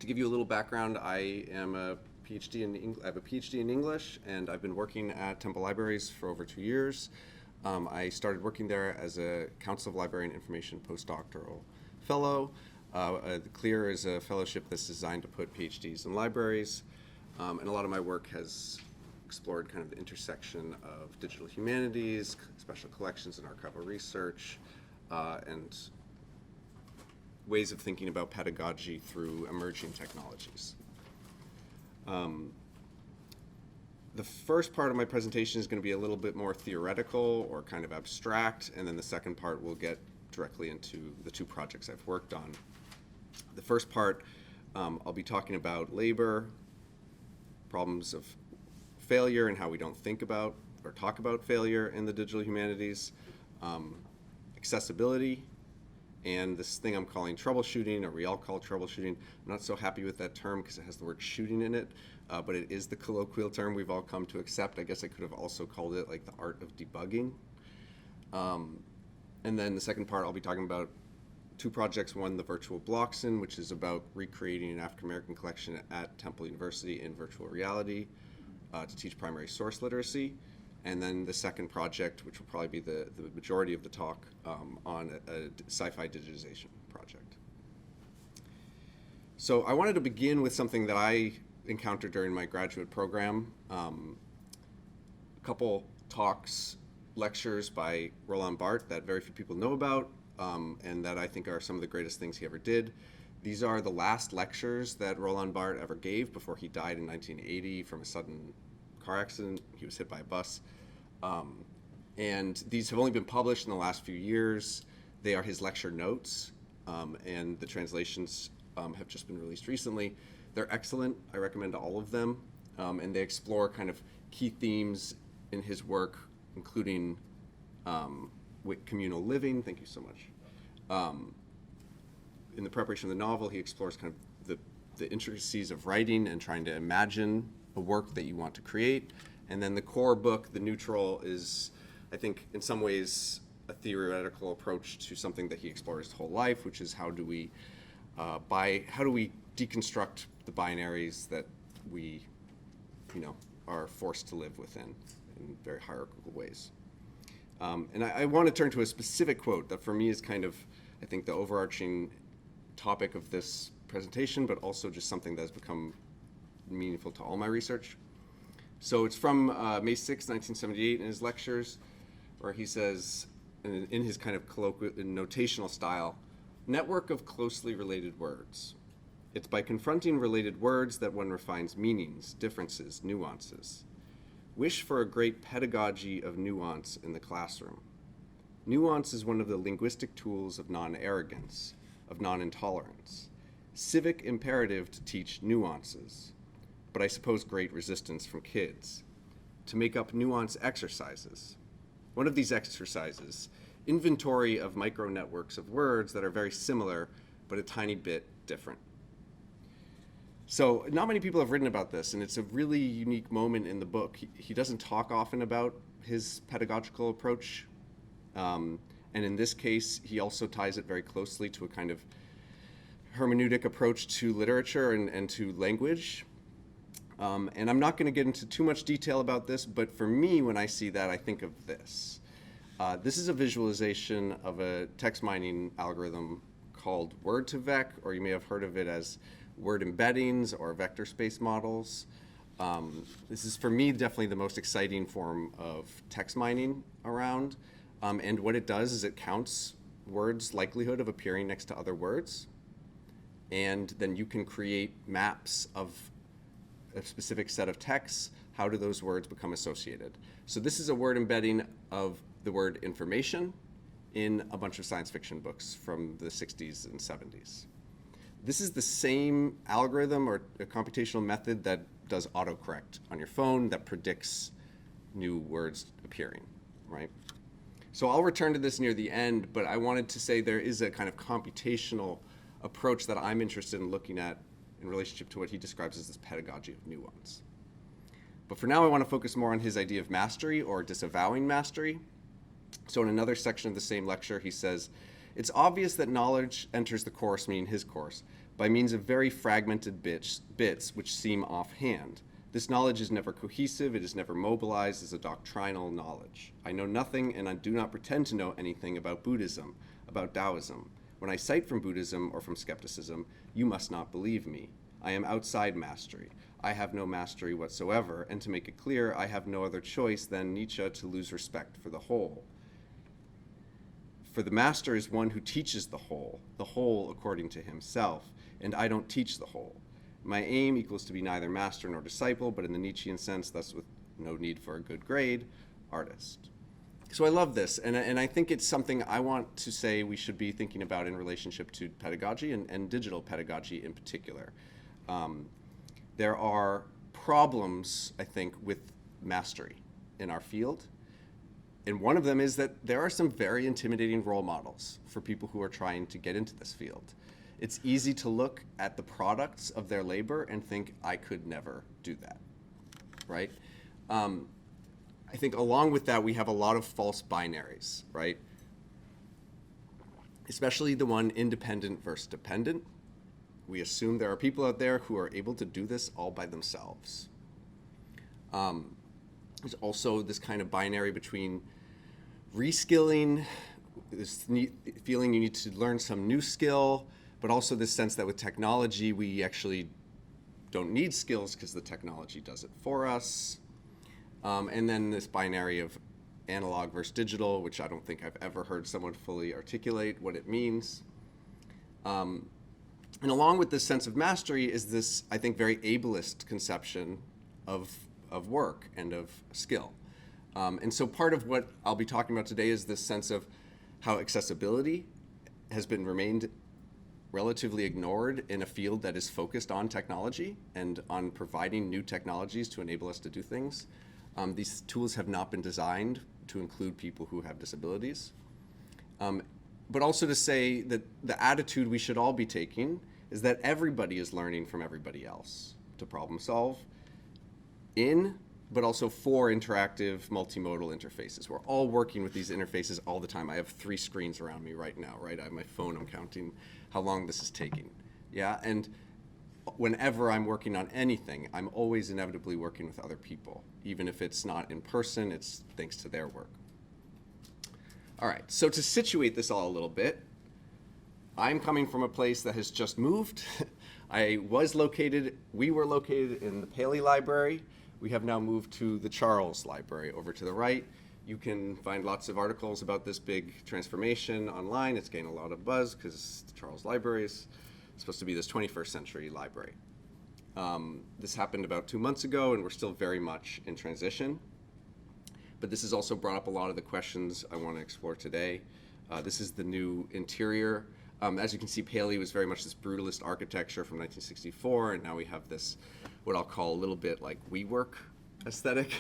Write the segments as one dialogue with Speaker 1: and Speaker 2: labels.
Speaker 1: To give you a little background, I am a PhD in I have a PhD in English, and I've been working at Temple Libraries for over 2 years. I started working there as a Council of Librarian Information postdoctoral fellow. The CLEAR is a fellowship that's designed to put PhDs in libraries, and a lot of my work has explored kind of the intersection of digital humanities, special collections and archival research, and ways of thinking about pedagogy through emerging technologies. The first part of my presentation is going to be a little bit more theoretical or kind of abstract, and then the second part will get directly into the two projects I've worked on. The first part, I'll be talking about labor, problems of failure and how we don't think about or talk about failure in the digital humanities, accessibility, and this thing I'm calling troubleshooting, or we all call troubleshooting. I'm not so happy with that term because it has the word shooting in it, but it is the colloquial term we've all come to accept. I guess I could have also called it like the art of debugging. And then the second part, I'll be talking about two projects. One, the Virtual Blockson, which is about recreating an African American collection at Temple University in virtual reality to teach primary source literacy. And then the second project, which will probably be the majority of the talk, on a sci-fi digitization project. So I wanted to begin with something that I encountered during my graduate program. A couple talks, lectures by Roland Barthes that very few people know about, and that I think are some of the greatest things he ever did. These are the last lectures that Roland Barthes ever gave before he died in 1980 from a sudden car accident. He was hit by a bus. And these have only been published in the last few years. They are his lecture notes, and the translations have just been released recently. They're excellent. I recommend all of them. And they explore kind of key themes in his work, including communal living. Thank you so much. In the preparation of the novel, he explores kind of the intricacies of writing and trying to imagine a work that you want to create. And then the core book, The Neutral, is, I think, in some ways a theoretical approach to something that he explored his whole life, which is how do we deconstruct the binaries that we, are forced to live within in very hierarchical ways. And I want to turn to a specific quote that for me is kind of, I think, the overarching topic of this presentation, but also just something that has become meaningful to all my research. So it's from May 6, 1978 in his lectures, where he says, in his kind of colloquial, notational style, network of closely related words. It's by confronting related words that one refines meanings, differences, nuances. Wish for a great pedagogy of nuance in the classroom. Nuance is one of the linguistic tools of non-arrogance, of non-intolerance. Civic imperative to teach nuances, but I suppose great resistance from kids. To make up nuance exercises. One of these exercises, inventory of micro networks of words that are very similar, but a tiny bit different. So not many people have written about this, and it's a really unique moment in the book. He doesn't talk often about his pedagogical approach, and in this case, he also ties it very closely to a kind of hermeneutic approach to literature and to language. And I'm not going to get into too much detail about this, but for me, when I see that, I think of this. This is a visualization of a text mining algorithm called Word2Vec, or you may have heard of it as word embeddings or vector space models. This is, for me, definitely the most exciting form of text mining around. And what it does is it counts words' likelihood of appearing next to other words. And then you can create maps of a specific set of texts. How do those words become associated? So this is a word embedding of the word information in a bunch of science fiction books from the 60s and 70s. This is the same algorithm or a computational method that does autocorrect on your phone that predicts new words appearing, right? So I'll return to this near the end, but I wanted to say there is a kind of computational approach that I'm interested in looking at in relationship to what he describes as this pedagogy of nuance. But for now, I want to focus more on his idea of mastery or disavowing mastery. So in another section of the same lecture, he says, it's obvious that knowledge enters the course, meaning his course, by means of very fragmented bits which seem offhand. This knowledge is never cohesive, it is never mobilized as a doctrinal knowledge. I know nothing, and I do not pretend to know anything about Buddhism, about Taoism. When I cite from Buddhism or from skepticism, you must not believe me. I am outside mastery. I have no mastery whatsoever, and to make it clear, I have no other choice than Nietzsche to lose respect for the whole. For the master is one who teaches the whole according to himself, and I don't teach the whole. My aim equals to be neither master nor disciple, but in the Nietzschean sense, thus with no need for a good grade, artist. So I love this, and I think it's something I want to say we should be thinking about in relationship to pedagogy and digital pedagogy in particular. There are problems, I think, with mastery in our field. And one of them is that there are some very intimidating role models for people who are trying to get into this field. It's easy to look at the products of their labor and think, I could never do that, right? I think along with that, we have a lot of false binaries, right? Especially the one independent versus dependent. We assume there are people out there who are able to do this all by themselves. There's also this kind of binary between reskilling, this feeling you need to learn some new skill, but also this sense that with technology, we actually don't need skills because the technology does it for us. And then this binary of analog versus digital, which I don't think I've ever heard someone fully articulate what it means. And along with this sense of mastery is this, I think, very ableist conception of work and of skill. And so part of what I'll be talking about today is this sense of how accessibility has been remained relatively ignored in a field that is focused on technology and on providing new technologies to enable us to do things. These tools have not been designed to include people who have disabilities. But also to say that the attitude we should all be taking is that everybody is learning from everybody else to problem solve but also for interactive multimodal interfaces. We're all working with these interfaces all the time. I have 3 screens around me right now, right? I have my phone, I'm counting how long this is taking. Yeah, and whenever I'm working on anything, I'm always inevitably working with other people. Even if it's not in person, it's thanks to their work. All right, so to situate this all a little bit, I'm coming from a place that has just moved. We were located in the Paley Library. We have now moved to the Charles Library over to the right. You can find lots of articles about this big transformation online. It's getting a lot of buzz because the Charles Library is supposed to be this 21st century library. This happened about 2 months ago, and we're still very much in transition. But this has also brought up a lot of the questions I want to explore today. This is the new interior. As you can see, Paley was very much this brutalist architecture from 1964, and now we have this, what I'll call a little bit like WeWork aesthetic.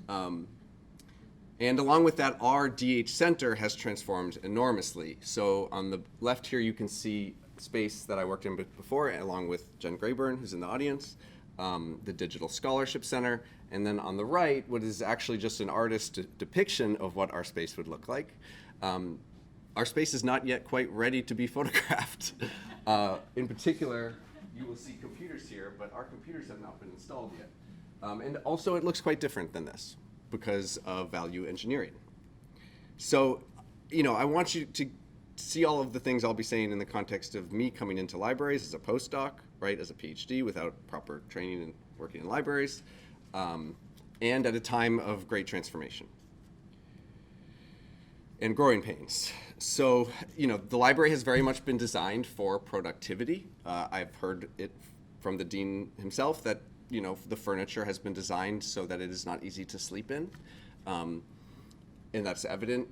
Speaker 1: And along with that, our DH Center has transformed enormously. So on the left here, you can see space that I worked in before, along with Jen Grayburn, who's in the audience, the Digital Scholarship Center, and then on the right, what is actually just an artist's depiction of what our space would look like. Our space is not yet quite ready to be photographed. In particular, you will see computers here, but our computers have not been installed yet. And also, it looks quite different than this because of value engineering. So, I want you to see all of the things I'll be saying in the context of me coming into libraries as a postdoc, right, as a PhD without proper training and working in libraries, and at a time of great transformation and growing pains. So, the library has very much been designed for productivity. I've heard it from the dean himself that, the furniture has been designed so that it is not easy to sleep in. And that's evident.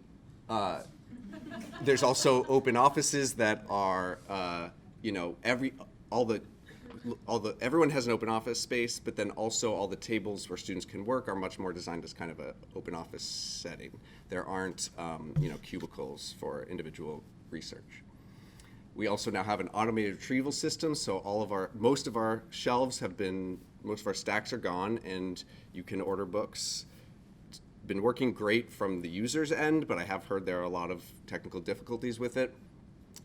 Speaker 1: There's also open offices that are, everyone has an open office space, but then also all the tables where students can work are much more designed as kind of an open office setting. There aren't, cubicles for individual research. We also now have an automated retrieval system, so most of our stacks are gone, and you can order books. It's been working great from the user's end, but I have heard there are a lot of technical difficulties with it.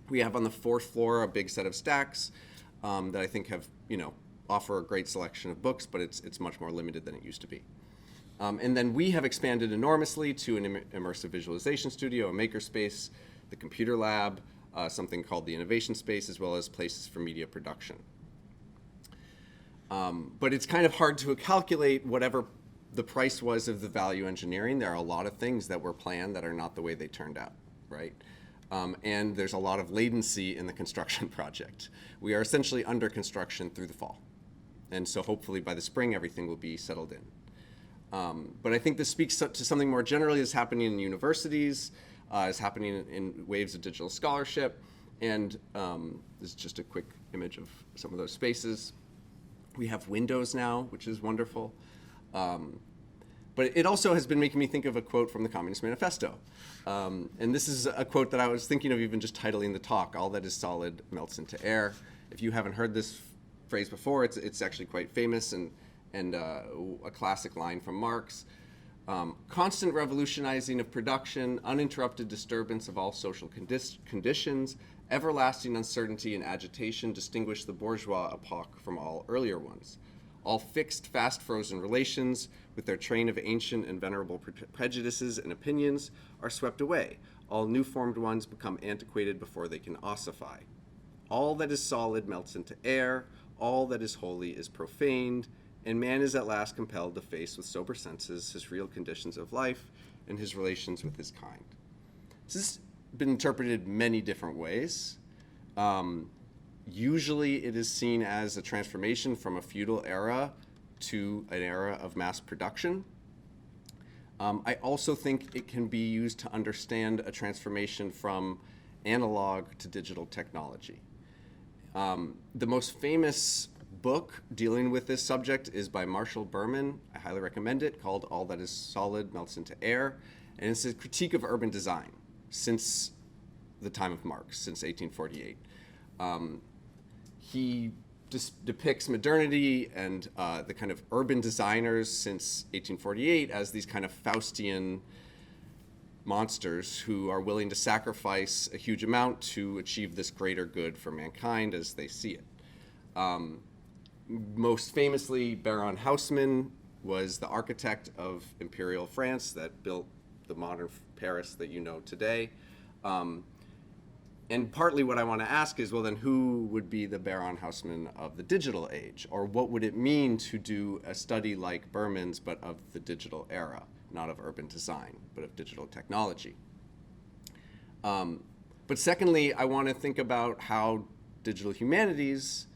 Speaker 1: We have on the 4th floor a big set of stacks. that I think have, offer a great selection of books, but it's much more limited than it used to be. And then we have expanded enormously to an immersive visualization studio, a makerspace, the computer lab, something called the innovation space, as well as places for media production. But it's kind of hard to calculate whatever the price was of the value engineering. There are a lot of things that were planned that are not the way they turned out, right? And there's a lot of latency in the construction project. We are essentially under construction through the fall. And so hopefully by the spring, everything will be settled in. But I think this speaks to something more generally that's happening in universities, is happening in waves of digital scholarship. And this is just a quick image of some of those spaces. We have Windows now, which is wonderful. But it also has been making me think of a quote from the Communist Manifesto. And this is a quote that I was thinking of even just titling the talk, "All that is solid melts into air." If you haven't heard this phrase before, it's actually quite famous and a classic line from Marx. Constant revolutionizing of production, uninterrupted disturbance of all social conditions, everlasting uncertainty and agitation distinguish the bourgeois epoch from all earlier ones. All fixed, fast-frozen relations, with their train of ancient and venerable prejudices and opinions, are swept away. All new-formed ones become antiquated before they can ossify. All that is solid melts into air, all that is holy is profaned, and man is at last compelled to face with sober senses his real conditions of life and his relations with his kind. This has been interpreted many different ways. Usually it is seen as a transformation from a feudal era to an era of mass production. I also think it can be used to understand a transformation from analog to digital technology. The most famous book dealing with this subject is by Marshall Berman. I highly recommend it, called "All That Is Solid Melts into Air." And it's a critique of urban design since the time of Marx, since 1848. He depicts modernity and the kind of urban designers since 1848 as these kind of Faustian monsters who are willing to sacrifice a huge amount to achieve this greater good for mankind as they see it. Most famously, Baron Haussmann was the architect of Imperial France that built the modern Paris that you know today. And partly what I want to ask is, well, then who would be the Baron Haussmann of the digital age? Or what would it mean to do a study like Berman's, but of the digital era, not of urban design, but of digital technology? But secondly, I want to think about how digital humanities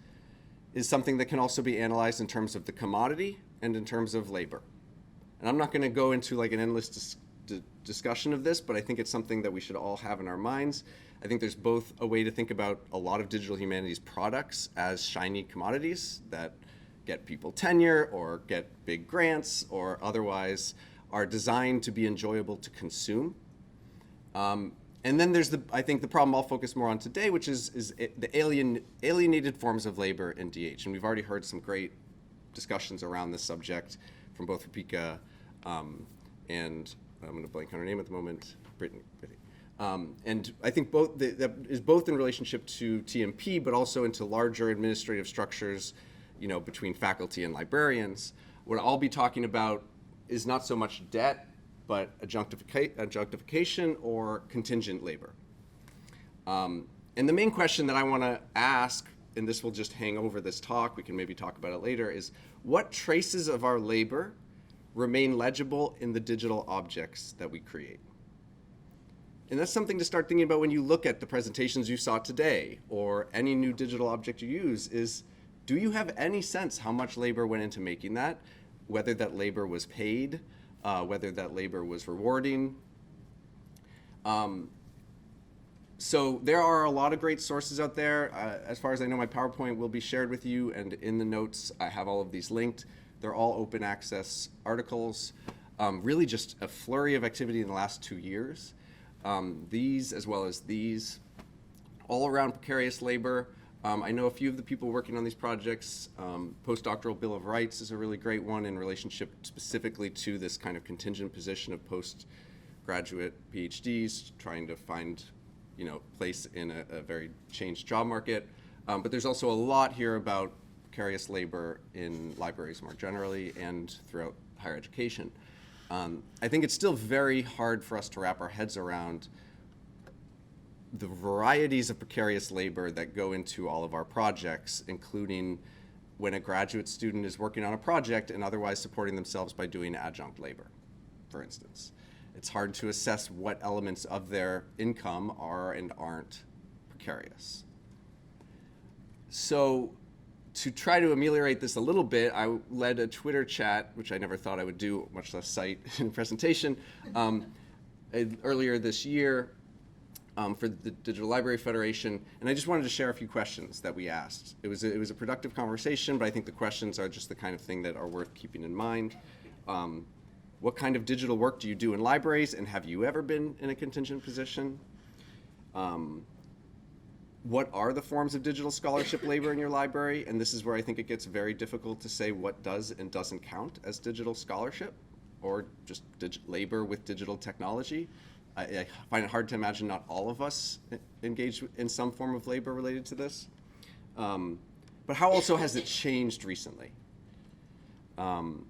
Speaker 1: is something that can also be analyzed in terms of the commodity and in terms of labor. And I'm not going to go into like an endless discussion of this, but I think it's something that we should all have in our minds. I think there's both a way to think about a lot of digital humanities products as shiny commodities that get people tenure or get big grants or otherwise are designed to be enjoyable to consume. And then there's I think the problem I'll focus more on today, which is the alienated forms of labor in DH. And we've already heard some great discussions around this subject from both Rapika and I'm going to blank on her name at the moment, Brittany. And I think that is both in relationship to TMP, but also into larger administrative structures, between faculty and librarians. What I'll be talking about is not so much debt, but adjunctification or contingent labor. And the main question that I want to ask, and this will just hang over this talk, we can maybe talk about it later, is what traces of our labor remain legible in the digital objects that we create? And that's something to start thinking about when you look at the presentations you saw today or any new digital object you use is, do you have any sense how much labor went into making that, whether that labor was paid, whether that labor was rewarding? So there are a lot of great sources out there. As far as I know, my PowerPoint will be shared with you, and in the notes, I have all of these linked. They're all open access articles, really just a flurry of activity in the last 2 years. These, as well as these, all around precarious labor. I know a few of the people working on these projects. Postdoctoral Bill of Rights is a really great one in relationship specifically to this kind of contingent position of postgraduate PhDs trying to find, place in a very changed job market. But there's also a lot here about precarious labor in libraries more generally and throughout higher education. I think it's still very hard for us to wrap our heads around the varieties of precarious labor that go into all of our projects, including when a graduate student is working on a project and otherwise supporting themselves by doing adjunct labor, for instance. It's hard to assess what elements of their income are and aren't precarious. So to try to ameliorate this a little bit, I led a Twitter chat, which I never thought I would do, much less cite in a presentation, earlier this year for the Digital Library Federation, and I just wanted to share a few questions that we asked. It was a productive conversation, but I think the questions are just the kind of thing that are worth keeping in mind. What kind of digital work do you do in libraries, and have you ever been in a contingent position? What are the forms of digital scholarship labor in your library? And this is where I think it gets very difficult to say what does and doesn't count as digital scholarship or just labor with digital technology. I find it hard to imagine not all of us engaged in some form of labor related to this. But how also has it changed recently? Along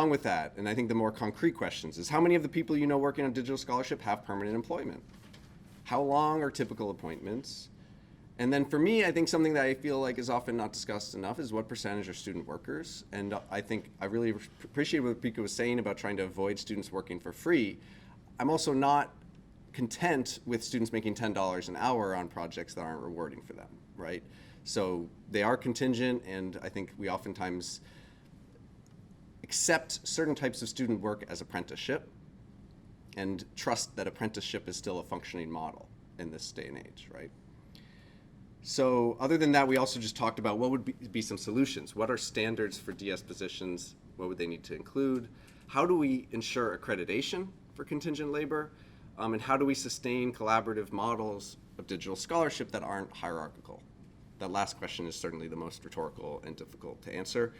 Speaker 1: with that, and I think the more concrete questions is how many of the people you know working on digital scholarship have permanent employment? How long are typical appointments? And then for me, I think something that I feel like is often not discussed enough is what percentage are student workers. And I think I really appreciate what Pika was saying about trying to avoid students working for free. I'm also not content with students making $10 an hour on projects that aren't rewarding for them, right? So they are contingent, and I think we oftentimes accept certain types of student work as apprenticeship and trust that apprenticeship is still a functioning model in this day and age, right? So other than that, we also just talked about what would be some solutions. What are standards for DS positions? What would they need to include? How do we ensure accreditation for contingent labor? And how do we sustain collaborative models of digital scholarship that aren't hierarchical? That last question is certainly the most rhetorical and difficult to answer.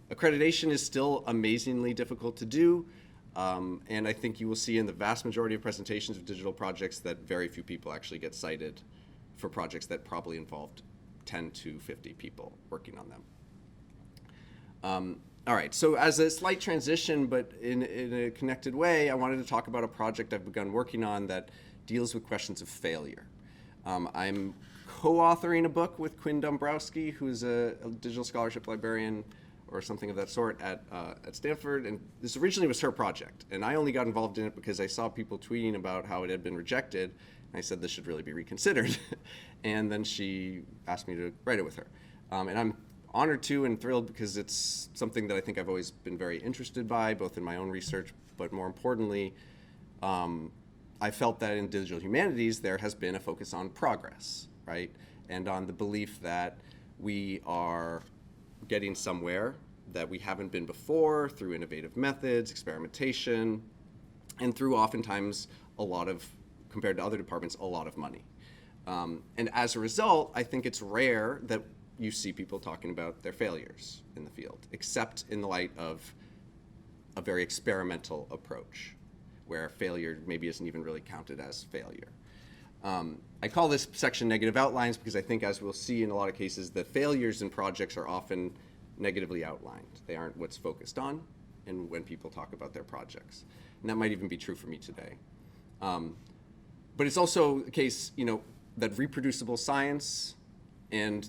Speaker 1: Accreditation is still amazingly difficult to do. And I think you will see in the vast majority of presentations of digital projects that very few people actually get cited for projects that probably involved 10 to 50 people working on them. All right, so as a slight transition, but in a connected way, I wanted to talk about a project I've begun working on that deals with questions of failure. I'm co-authoring a book with Quinn Dombrowski, who's a digital scholarship librarian or something of that sort at Stanford, and this originally was her project, and I only got involved in it because I saw people tweeting about how it had been rejected, and I said this should really be reconsidered, and then she asked me to write it with her. And I'm honored to and thrilled because it's something that I think I've always been very interested by, both in my own research, but more importantly, I felt that in digital humanities there has been a focus on progress, right? And on the belief that we are getting somewhere that we haven't been before through innovative methods, experimentation, and through oftentimes a lot of, compared to other departments, a lot of money. And as a result, I think it's rare that you see people talking about their failures in the field, except in the light of a very experimental approach, where failure maybe isn't even really counted as failure. I call this section negative outlines because I think, as we'll see in a lot of cases, the failures in projects are often negatively outlined. They aren't what's focused on and when people talk about their projects. And that might even be true for me today. But it's also the case, that reproducible science and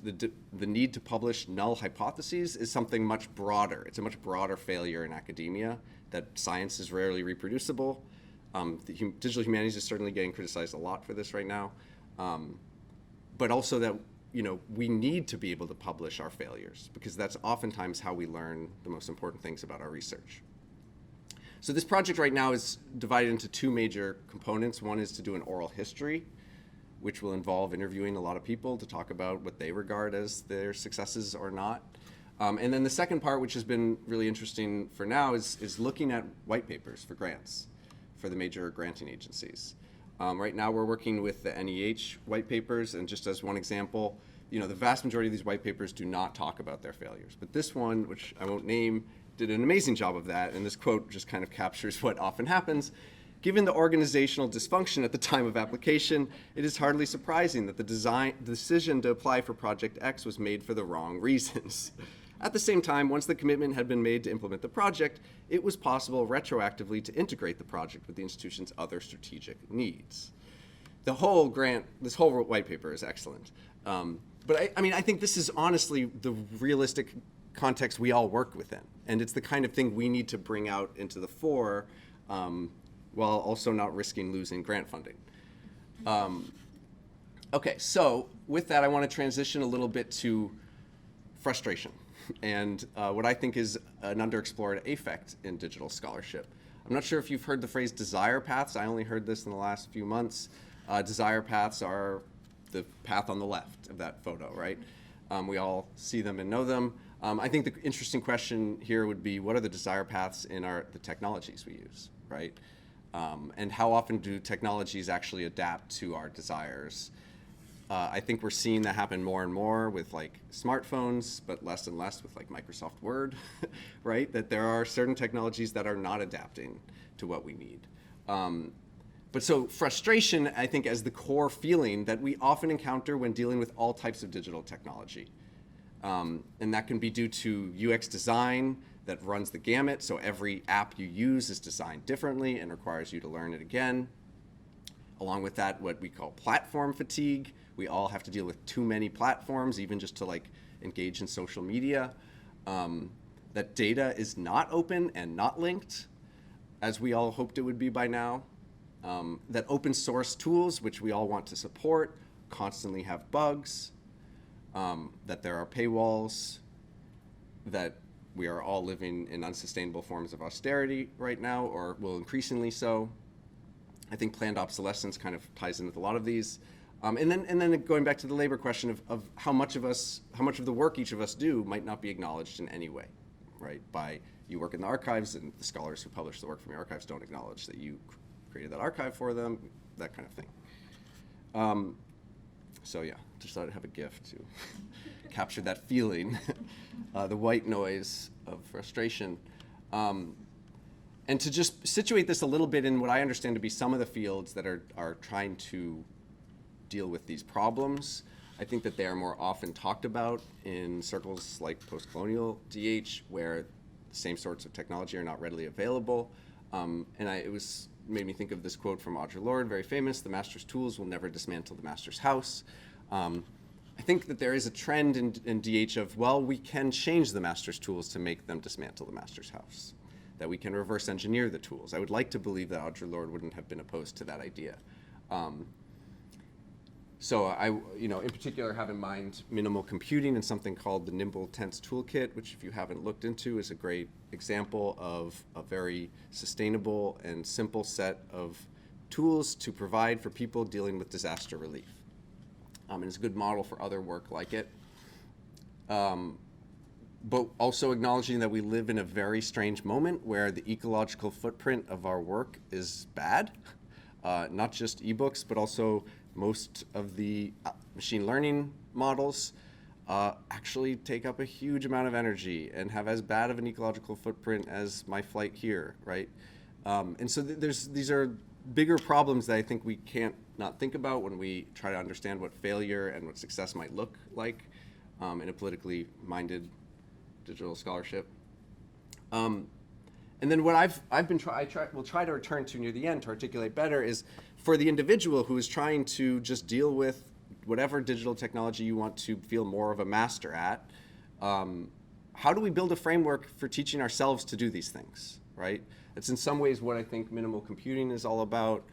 Speaker 1: the need to publish null hypotheses is something much broader. It's a much broader failure in academia, that science is rarely reproducible. Digital humanities is certainly getting criticized a lot for this right now. But also that, we need to be able to publish our failures, because that's oftentimes how we learn the most important things about our research. So this project right now is divided into two major components. One is to do an oral history, which will involve interviewing a lot of people to talk about what they regard as their successes or not. And then the second part, which has been really interesting for now, is looking at white papers for grants for the major granting agencies. Right now we're working with the NEH white papers, and just as one example, the vast majority of these white papers do not talk about their failures. But this one, which I won't name, did an amazing job of that, and this quote just kind of captures what often happens. Given the organizational dysfunction at the time of application, it is hardly surprising that the decision to apply for Project X was made for the wrong reasons. At the same time, once the commitment had been made to implement the project, it was possible retroactively to integrate the project with the institution's other strategic needs. This whole white paper is excellent. But I think this is honestly the realistic context we all work within. And it's the kind of thing we need to bring out into the fore while also not risking losing grant funding. Okay, so with that, I want to transition a little bit to frustration and what I think is an underexplored affect in digital scholarship. I'm not sure if you've heard the phrase desire paths. I only heard this in the last few months. Desire paths are the path on the left of that photo, right? We all see them and know them. I think the interesting question here would be, what are the desire paths in the technologies we use, right? And how often do technologies actually adapt to our desires? I think we're seeing that happen more and more with like smartphones, but less and less with like Microsoft Word, right? That there are certain technologies that are not adapting to what we need. But so frustration, I think, as the core feeling that we often encounter when dealing with all types of digital technology. And that can be due to UX design that runs the gamut. So every app you use is designed differently and requires you to learn it again. Along with that, what we call platform fatigue. We all have to deal with too many platforms, even just to like engage in social media. That data is not open and not linked, as we all hoped it would be by now. That open source tools, which we all want to support, constantly have bugs. That there are paywalls, that we are all living in unsustainable forms of austerity right now, or will increasingly so. I think planned obsolescence kind of ties in with a lot of these. And then going back to the labor question of how much of the work each of us do might not be acknowledged in any way, right? By you work in the archives and the scholars who publish the work from your archives don't acknowledge that you created that archive for them, that kind of thing. So yeah, just thought I'd have a gift to capture that feeling, the white noise of frustration. And to just situate this a little bit in what I understand to be some of the fields that are trying to deal with these problems. I think that they are more often talked about in circles like post-colonial DH, where the same sorts of technology are not readily available. It made me think of this quote from Audre Lorde, very famous: "The master's tools will never dismantle the master's house." I think that there is a trend in DH of, well, we can change the master's tools to make them dismantle the master's house, that we can reverse engineer the tools. I would like to believe that Audre Lorde wouldn't have been opposed to that idea. So I, in particular, have in mind minimal computing and something called the Nimble Tense Toolkit, which, if you haven't looked into, is a great example of a very sustainable and simple set of tools to provide for people dealing with disaster relief. And it's a good model for other work like it. But also acknowledging that we live in a very strange moment where the ecological footprint of our work is bad, not just ebooks, but also most of the machine learning models actually take up a huge amount of energy and have as bad of an ecological footprint as my flight here, right? And so these are bigger problems that I think we can't not think about when we try to understand what failure and what success might look like in a politically minded digital scholarship. And then what we'll try to return to near the end to articulate better is for the individual who is trying to just deal with whatever digital technology you want to feel more of a master at, how do we build a framework for teaching ourselves to do these things, right? It's in some ways what I think minimal computing is all about,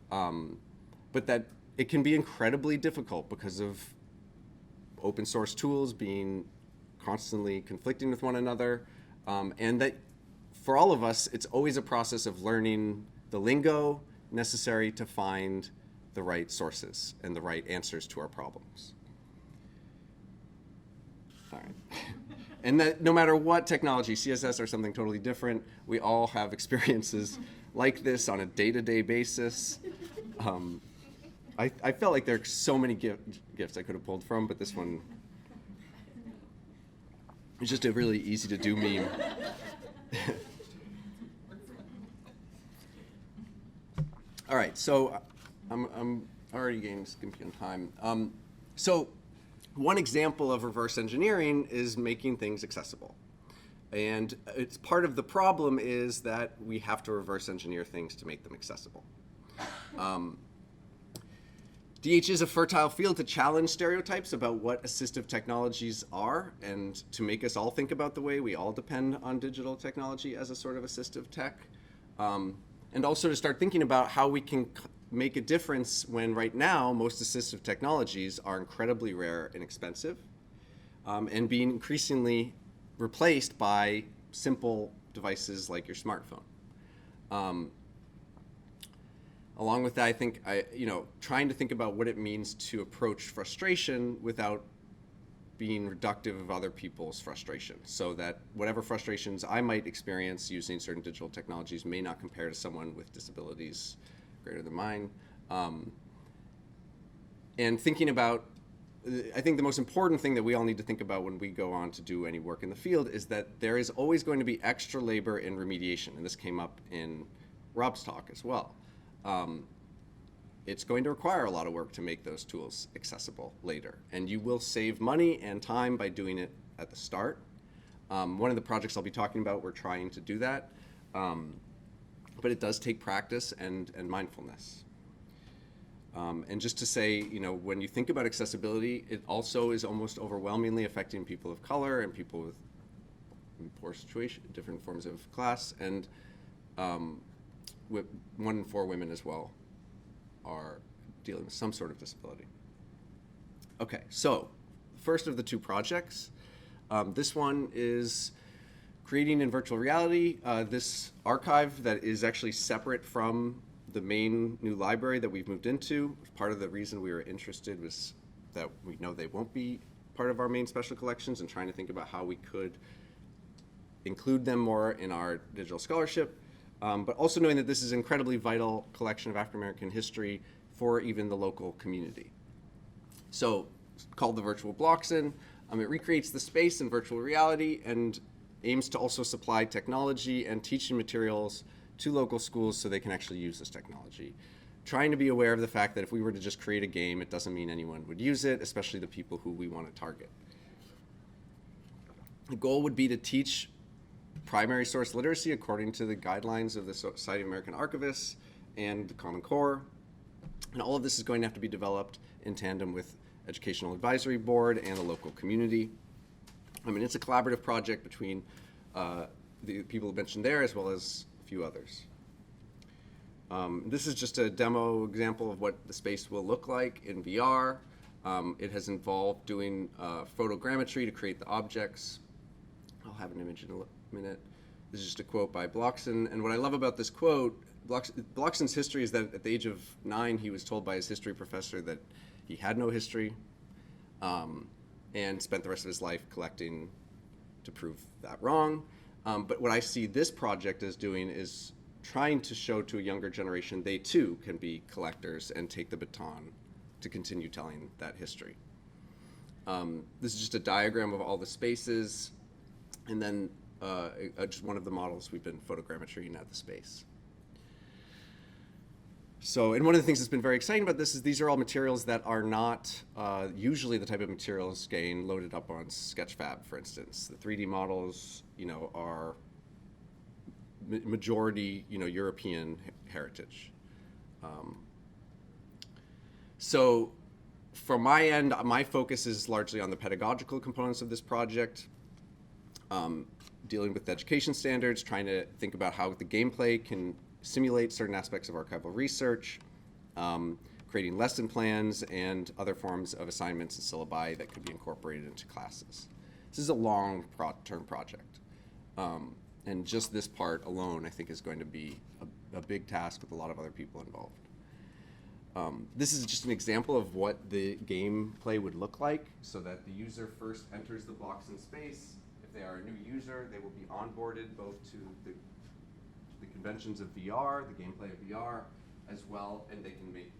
Speaker 1: but that it can be incredibly difficult because of open source tools being constantly conflicting with one another, and that for all of us, it's always a process of learning the lingo necessary to find the right sources and the right answers to our problems. All right. And that no matter what technology, CSS or something totally different, we all have experiences like this on a day-to-day basis. I felt like there are so many gifts I could have pulled from, but this one is just a really easy to do meme. right, so I'm already getting skimpy on time. So one example of reverse engineering is making things accessible. And it's part of the problem is that we have to reverse engineer things to make them accessible. DH is a fertile field to challenge stereotypes about what assistive technologies are and to make us all think about the way we all depend on digital technology as a sort of assistive tech. And also to start thinking about how we can make a difference when right now most assistive technologies are incredibly rare and expensive and being increasingly replaced by simple devices like your smartphone. Along with that, I think trying to think about what it means to approach frustration without being reductive of other people's frustration, so that whatever frustrations I might experience using certain digital technologies may not compare to someone with disabilities greater than mine. And thinking about, I think the most important thing that we all need to think about when we go on to do any work in the field is that there is always going to be extra labor in remediation, and this came up in Rob's talk as well. It's going to require a lot of work to make those tools accessible later, and you will save money and time by doing it at the start. One of the projects I'll be talking about, we're trying to do that, but it does take practice and mindfulness. And just to say, when you think about accessibility, it also is almost overwhelmingly affecting people of color and people with poor situation, different forms of class, and 1 in 4 women as well are dealing with some sort of disability. Okay, so first of the 2 projects. This one is creating in virtual reality this archive that is actually separate from the main new library that we've moved into. Part of the reason we were interested was that we know they won't be part of our main special collections, and trying to think about how we could include them more in our digital scholarship. But also knowing that this is an incredibly vital collection of African American history for even the local community. So it's called the Virtual Blockson. It recreates the space in virtual reality and aims to also supply technology and teaching materials to local schools so they can actually use this technology. Trying to be aware of the fact that if we were to just create a game, it doesn't mean anyone would use it, especially the people who we want to target. The goal would be to teach primary source literacy according to the guidelines of the Society of American Archivists and the Common Core. And all of this is going to have to be developed in tandem with Educational Advisory Board and the local community. It's a collaborative project between the people mentioned there as well as a few others. This is just a demo example of what the space will look like in VR. It has involved doing photogrammetry to create the objects. I'll have an image in a minute. This is just a quote by Blockson. And what I love about this quote, Blockson's history is that at the age of 9, he was told by his history professor that he had no history, and spent the rest of his life collecting to prove that wrong. But what I see this project as doing is trying to show to a younger generation they too can be collectors and take the baton to continue telling that history. This is just a diagram of all the spaces, and then just one of the models we've been photogrammetrying at the space. So, and one of the things that's been very exciting about this is these are all materials that are not usually the type of materials getting loaded up on Sketchfab, for instance. The 3D models, are majority, European heritage. So, from my end, my focus is largely on the pedagogical components of this project, dealing with education standards, trying to think about how the gameplay can simulate certain aspects of archival research, creating lesson plans and other forms of assignments and syllabi that could be incorporated into classes. This is a long-term project. And just this part alone, I think, is going to be a big task with a lot of other people involved. This is just an example of what the gameplay would look like, so that the user first enters the Blockson space. If they are a new user, they will be onboarded both to the conventions of VR, the gameplay of VR, as well, and they can make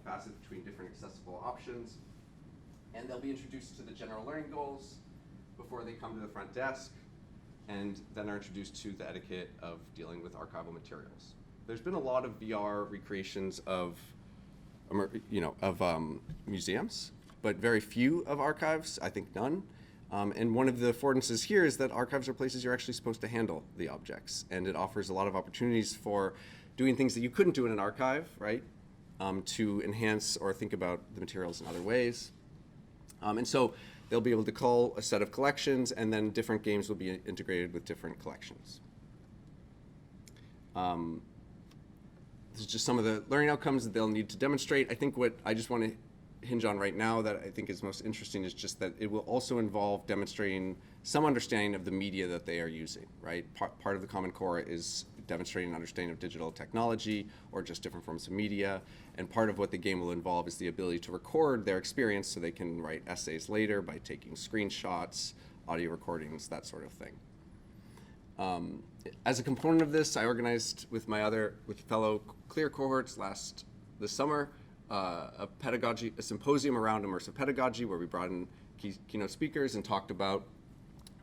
Speaker 1: facets between different accessible options. And they'll be introduced to the general learning goals before they come to the front desk, and then are introduced to the etiquette of dealing with archival materials. there's been a lot of VR recreations of, museums, but very few of archives, I think none. And one of the affordances here is that archives are places you're actually supposed to handle the objects, and it offers a lot of opportunities for doing things that you couldn't do in an archive, right? To enhance or think about the materials in other ways. And so they'll be able to cull a set of collections, and then different games will be integrated with different collections. This is just some of the learning outcomes that they'll need to demonstrate. I think what I just want to hinge on right now that I think is most interesting is just that it will also involve demonstrating some understanding of the media that they are using, right? Part of the Common Core is demonstrating an understanding of digital technology or just different forms of media, and part of what the game will involve is the ability to record their experience so they can write essays later by taking screenshots, audio recordings, that sort of thing. As a component of this, I organized with fellow CLEAR cohorts this summer a symposium around immersive pedagogy where we brought in keynote speakers and talked about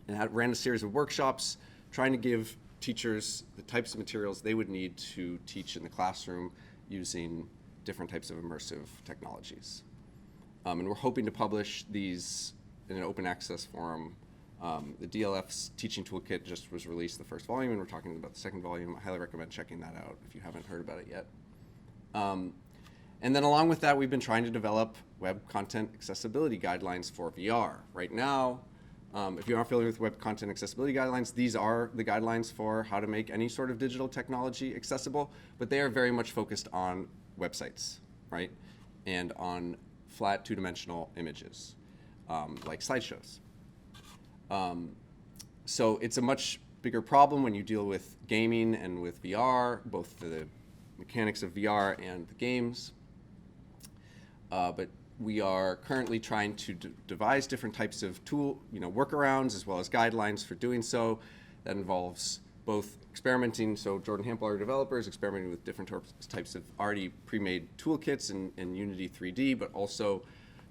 Speaker 1: and ran a series of workshops trying to give teachers the types of materials they would need to teach in the classroom using different types of immersive technologies. And we're hoping to publish these in an open access forum. The DLF's teaching toolkit just was released, the first volume, and we're talking about the second volume. I highly recommend checking that out if you haven't heard about it yet. And then along with that, we've been trying to develop web content accessibility guidelines for VR. Right now, if you aren't familiar with web content accessibility guidelines, these are the guidelines for how to make any sort of digital technology accessible, but they are very much focused on websites, right? And on flat two-dimensional images, like slideshows. So it's a much bigger problem when you deal with gaming and with VR, both the mechanics of VR and the games. But we are currently trying to devise different types of workarounds as well as guidelines for doing so. That involves both experimenting, so Jordan Hampel, our developer, is experimenting with different types of already pre-made toolkits in Unity 3D, but also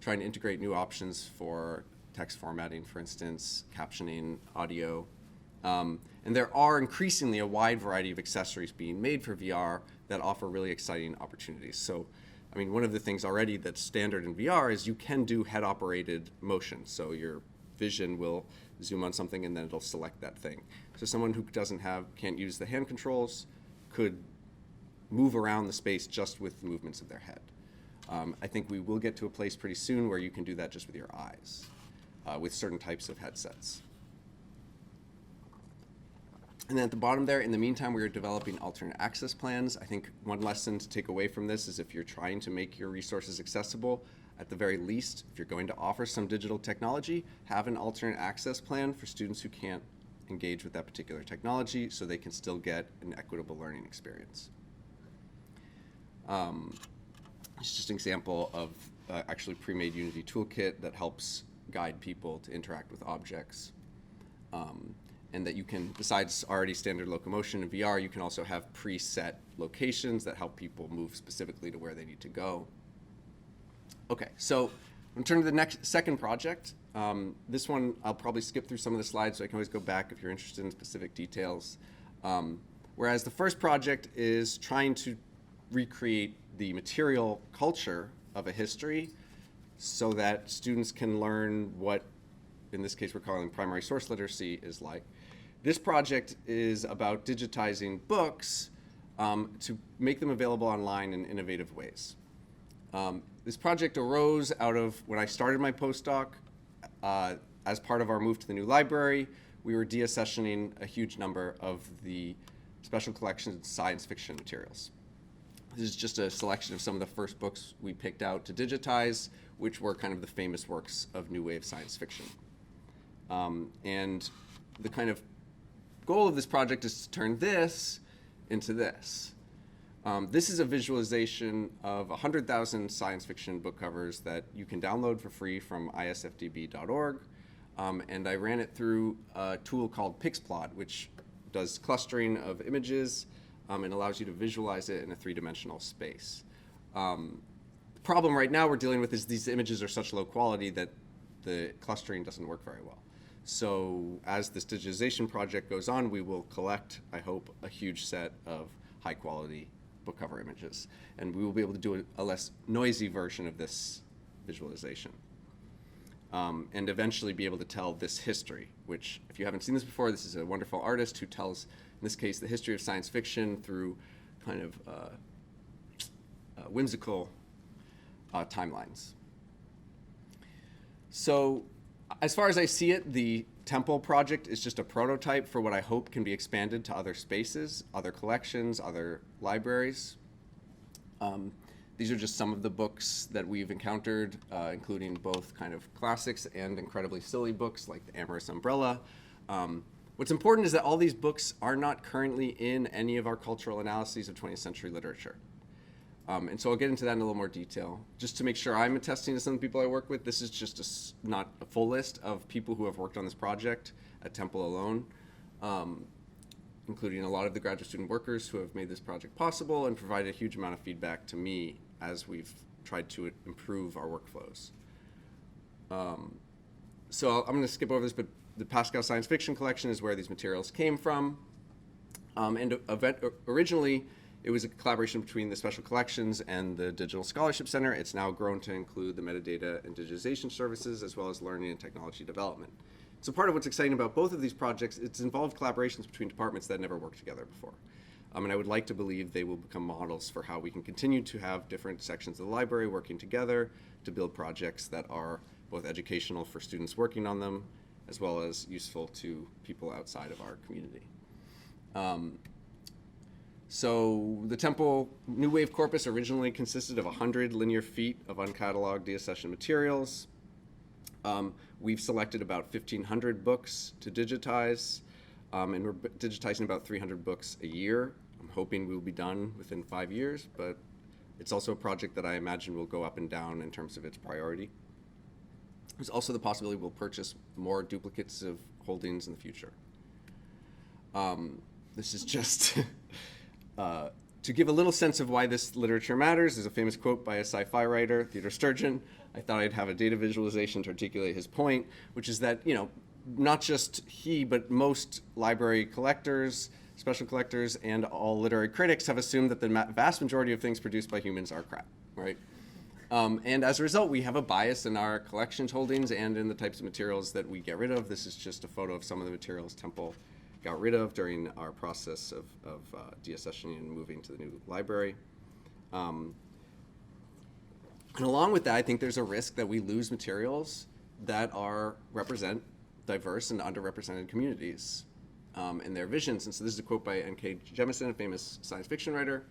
Speaker 1: trying to integrate new options for text formatting, for instance, captioning, audio. And there are increasingly a wide variety of accessories being made for VR that offer really exciting opportunities. So, I mean, one of the things already that's standard in VR is you can do head-operated motion. So your vision will zoom on something and then it'll select that thing. So someone who can't use the hand controls could move around the space just with the movements of their head. I think we will get to a place pretty soon where you can do that just with your eyes, with certain types of headsets. And then at the bottom there, in the meantime, we are developing alternate access plans. I think one lesson to take away from this is if you're trying to make your resources accessible, at the very least, if you're going to offer some digital technology, have an alternate access plan for students who can't engage with that particular technology so they can still get an equitable learning experience. It's just an example of actually pre-made Unity toolkit that helps guide people to interact with objects. And that you can, besides already standard locomotion in VR, you can also have preset locations that help people move specifically to where they need to go. Okay, so I'm going to turn to the second project. This one, I'll probably skip through some of the slides, so I can always go back if you're interested in specific details. Whereas the first project is trying to recreate the material culture of a history so that students can learn what, in this case, we're calling primary source literacy is like. This project is about digitizing books to make them available online in innovative ways. This project arose out of when I started my postdoc. As part of our move to the new library, we were deaccessioning a huge number of the special collections science fiction materials. This is just a selection of some of the first books we picked out to digitize, which were kind of the famous works of new wave science fiction. And the kind of goal of this project is to turn this into this. This is a visualization of 100,000 science fiction book covers that you can download for free from isfdb.org. And I ran it through a tool called Pixplot, which does clustering of images and allows you to visualize it in a three-dimensional space. The problem right now we're dealing with is these images are such low quality that the clustering doesn't work very well. So as this digitization project goes on, we will collect, I hope, a huge set of high quality book cover images. And we will be able to do a less noisy version of this visualization. And eventually be able to tell this history, which, if you haven't seen this before, this is a wonderful artist who tells, in this case, the history of science fiction through kind of whimsical timelines. So, as far as I see it, the Temple project is just a prototype for what I hope can be expanded to other spaces, other collections, other libraries. These are just some of the books that we've encountered, including both kind of classics and incredibly silly books like The Amorous Umbrella. What's important is that all these books are not currently in any of our cultural analyses of 20th century literature. And so I'll get into that in a little more detail. Just to make sure I'm attesting to some of the people I work with, this is just not a full list of people who have worked on this project at Temple alone, including a lot of the graduate student workers who have made this project possible and provided a huge amount of feedback to me as we've tried to improve our workflows. So I'm going to skip over this, but the Pascal Science Fiction Collection is where these materials came from. Originally, it was a collaboration between the Special Collections and the Digital Scholarship Center. It's now grown to include the metadata and digitization services, as well as learning and technology development. So part of what's exciting about both of these projects, it's involved collaborations between departments that never worked together before. And I would like to believe they will become models for how we can continue to have different sections of the library working together to build projects that are both educational for students working on them, as well as useful to people outside of our community. So the Temple New Wave corpus originally consisted of 100 linear feet of uncatalogued deaccession materials. We've selected about 1,500 books to digitize, and we're digitizing about 300 books a year. I'm hoping we'll be done within 5 years, but it's also a project that I imagine will go up and down in terms of its priority. There's also the possibility we'll purchase more duplicates of holdings in the future. This is just to give a little sense of why this literature matters. There's a famous quote by a sci-fi writer, Theodore Sturgeon. I thought I'd have a data visualization to articulate his point, which is that, not just he, but most library collectors, special collectors, and all literary critics have assumed that the vast majority of things produced by humans are crap, right? And as a result, we have a bias in our collections holdings and in the types of materials that we get rid of. This is just a photo of some of the materials Temple got rid of during our process of deaccessioning and moving to the new library. And along with that, I think there's a risk that we lose materials that represent diverse and underrepresented communities and their visions. And so this is a quote by N.K. Jemisin, a famous science fiction writer,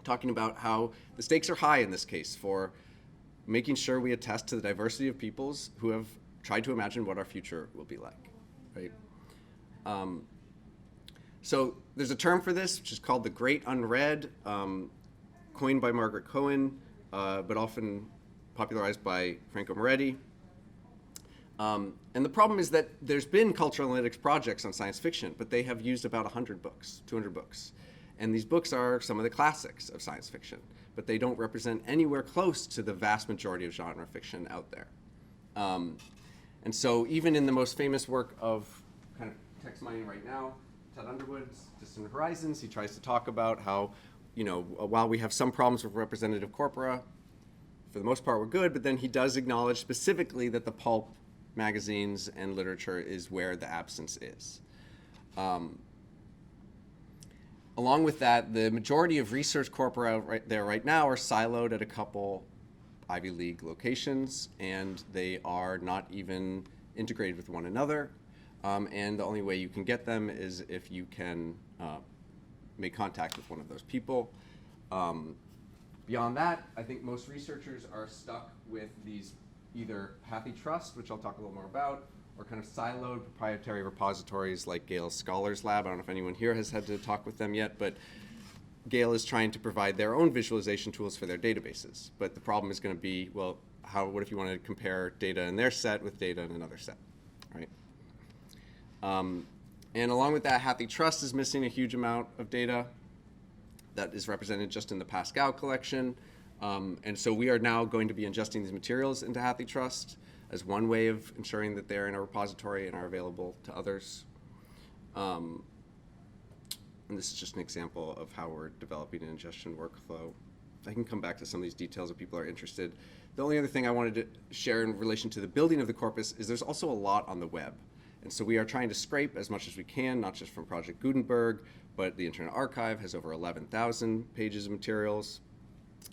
Speaker 1: talking about how the stakes are high in this case for making sure we attest to the diversity of peoples who have tried to imagine what our future will be like, right? So there's a term for this, which is called the Great Unread, coined by Wermer-Colan, but often popularized by Franco Moretti. And the problem is that there's been cultural analytics projects on science fiction, but they have used about 100 books, 200 books. And these books are some of the classics of science fiction, but they don't represent anywhere close to the vast majority of genre fiction out there. And so even in the most famous work of kind of text mining right now, Ted Underwood's Distant Horizons, he tries to talk about how, while we have some problems with representative corpora, for the most part we're good, but then he does acknowledge specifically that the pulp magazines and literature is where the absence is. Along with that, the majority of research corpora right now are siloed at a couple Ivy League locations, and they are not even integrated with one another. And the only way you can get them is if you can make contact with one of those people. Beyond that, I think most researchers are stuck with these either HathiTrust, which I'll talk a little more about, or kind of siloed proprietary repositories like Gale's Scholars Lab. I don't know if anyone here has had to talk with them yet, but Gale is trying to provide their own visualization tools for their databases. But the problem is going to be, well, what if you want to compare data in their set with data in another set, right? And along with that, HathiTrust is missing a huge amount of data that is represented just in the Pascal collection. And so we are now going to be ingesting these materials into HathiTrust as one way of ensuring that they're in a repository and are available to others. And this is just an example of how we're developing an ingestion workflow. I can come back to some of these details if people are interested. The only other thing I wanted to share in relation to the building of the corpus is there's also a lot on the web. And so we are trying to scrape as much as we can, not just from Project Gutenberg, but the Internet Archive has over 11,000 pages of materials.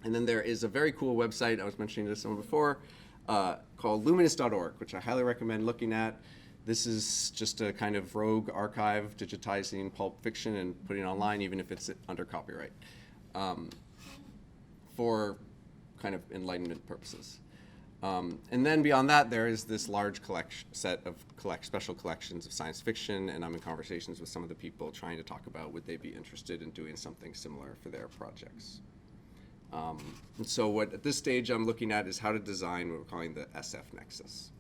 Speaker 1: And then there is a very cool website, I was mentioning this one before, called luminous.org, which I highly recommend looking at. This is just a kind of rogue archive digitizing pulp fiction and putting it online, even if it's under copyright, for kind of enlightenment purposes. And then beyond that, there is this large set of special collections of science fiction, and I'm in conversations with some of the people trying to talk about would they be interested in doing something similar for their projects. And so what at this stage I'm looking at is how to design what we're calling the SF Nexus.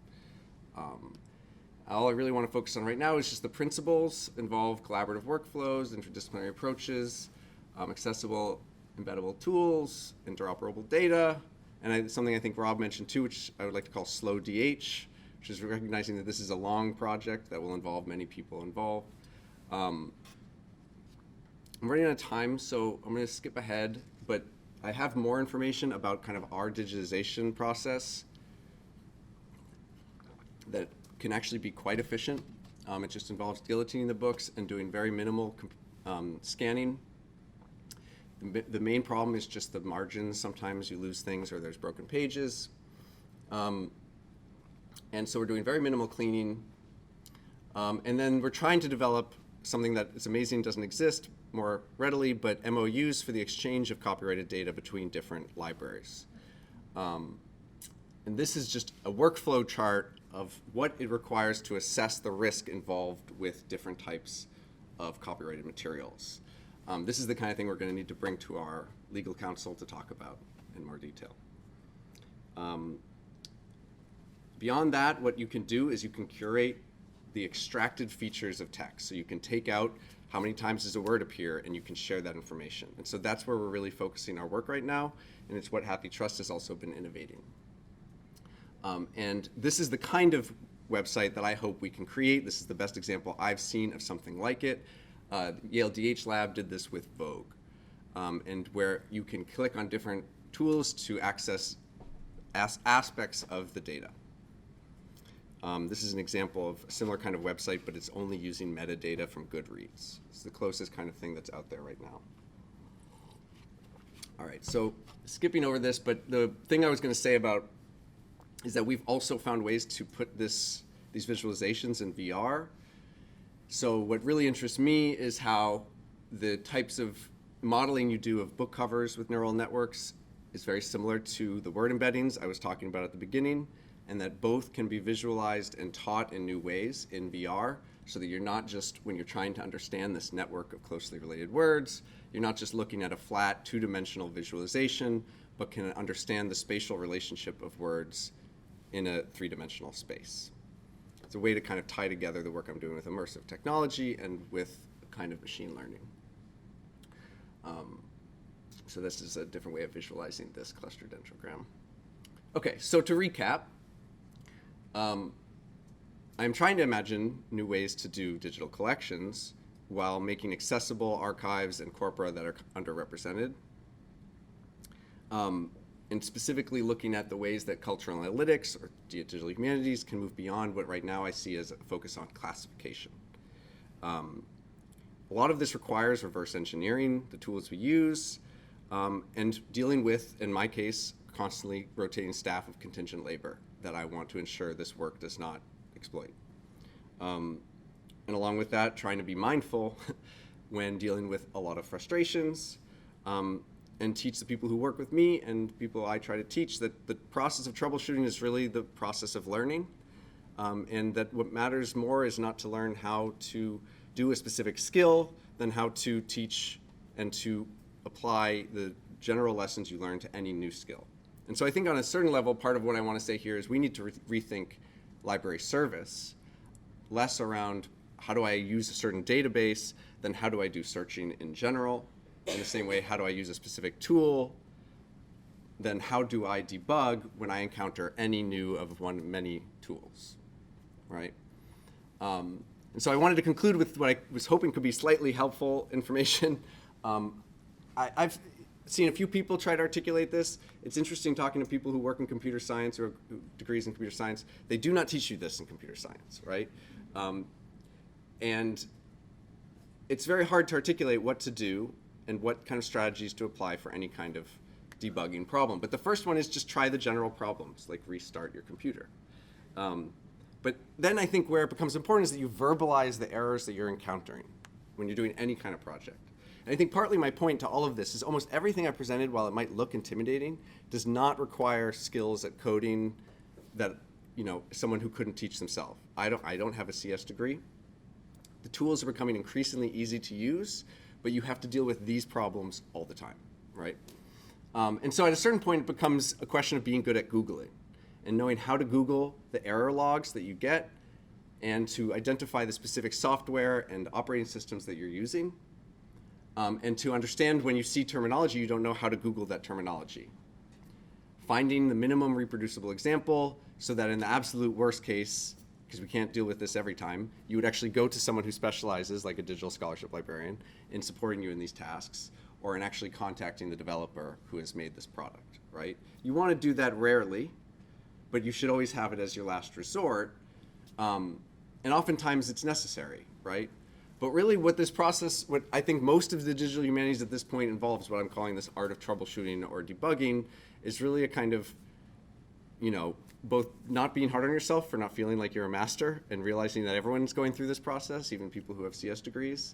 Speaker 1: All I really want to focus on right now is just the principles involve collaborative workflows, interdisciplinary approaches, accessible embeddable tools, interoperable data, and something I think Rob mentioned too, which I would like to call slow DH, which is recognizing that this is a long project that will involve many people involved. I'm running out of time, so I'm going to skip ahead, but I have more information about kind of our digitization process that can actually be quite efficient. It just involves guillotining the books and doing very minimal scanning. The main problem is just the margins. Sometimes you lose things or there's broken pages. And so we're doing very minimal cleaning. And then we're trying to develop something that is amazing, doesn't exist more readily, but MOUs for the exchange of copyrighted data between different libraries. And this is just a workflow chart of what it requires to assess the risk involved with different types of copyrighted materials. This is the kind of thing we're going to need to bring to our legal counsel to talk about in more detail. Beyond that, what you can do is you can curate the extracted features of text. So you can take out how many times does a word appear, and you can share that information. And so that's where we're really focusing our work right now, and it's what Happy Trust has also been innovating. And this is the kind of website that I hope we can create. This is the best example I've seen of something like it. Yale DH Lab did this with Vogue, and where you can click on different tools to access aspects of the data. This is an example of a similar kind of website, but it's only using metadata from Goodreads. It's the closest kind of thing that's out there right now. All right, so skipping over this, but the thing I was going to say about is that we've also found ways to put these visualizations in VR. So what really interests me is how the types of modeling you do of book covers with neural networks is very similar to the word embeddings I was talking about at the beginning, and that both can be visualized and taught in new ways in VR, so that you're not just, when you're trying to understand this network of closely related words, you're not just looking at a flat two-dimensional visualization, but can understand the spatial relationship of words in a three-dimensional space. It's a way to kind of tie together the work I'm doing with immersive technology and with kind of machine learning. So this is a different way of visualizing this cluster dendrogram. Okay, so to recap, I'm trying to imagine new ways to do digital collections while making accessible archives and corpora that are underrepresented. And specifically looking at the ways that cultural analytics or digital humanities can move beyond what right now I see as a focus on classification. A lot of this requires reverse engineering, the tools we use, and dealing with, in my case, constantly rotating staff of contingent labor that I want to ensure this work does not exploit. And along with that, trying to be mindful when dealing with a lot of frustrations, and teach the people who work with me and people I try to teach that the process of troubleshooting is really the process of learning, and that what matters more is not to learn how to do a specific skill than how to teach and to apply the general lessons you learn to any new skill. And so I think on a certain level, part of what I want to say here is we need to rethink library service, less around how do I use a certain database than how do I do searching in general. In the same way, how do I use a specific tool? Then how do I debug when I encounter any new of many tools, right? And so I wanted to conclude with what I was hoping could be slightly helpful information. I've seen a few people try to articulate this. It's interesting talking to people who work in computer science or degrees in computer science. They do not teach you this in computer science, right? And it's very hard to articulate what to do and what kind of strategies to apply for any kind of debugging problem. But the first one is just try the general problems, like restart your computer. But then I think where it becomes important is that you verbalize the errors that you're encountering when you're doing any kind of project. And I think partly my point to all of this is almost everything I presented, while it might look intimidating, does not require skills at coding that someone who couldn't teach themselves. I don't have a CS degree. The tools are becoming increasingly easy to use, but you have to deal with these problems all the time, right? And so at a certain point, it becomes a question of being good at Googling and knowing how to Google the error logs that you get and to identify the specific software and operating systems that you're using, and to understand when you see terminology you don't know how to Google that terminology. Finding the minimum reproducible example so that in the absolute worst case, because we can't deal with this every time, you would actually go to someone who specializes, like a digital scholarship librarian, in supporting you in these tasks, or in actually contacting the developer who has made this product, right? You want to do that rarely, but you should always have it as your last resort. And oftentimes it's necessary, right? But really what this process, what I think most of the digital humanities at this point involves, what I'm calling this art of troubleshooting or debugging, is really a kind of, both not being hard on yourself for not feeling like you're a master and realizing that everyone's going through this process, even people who have CS degrees,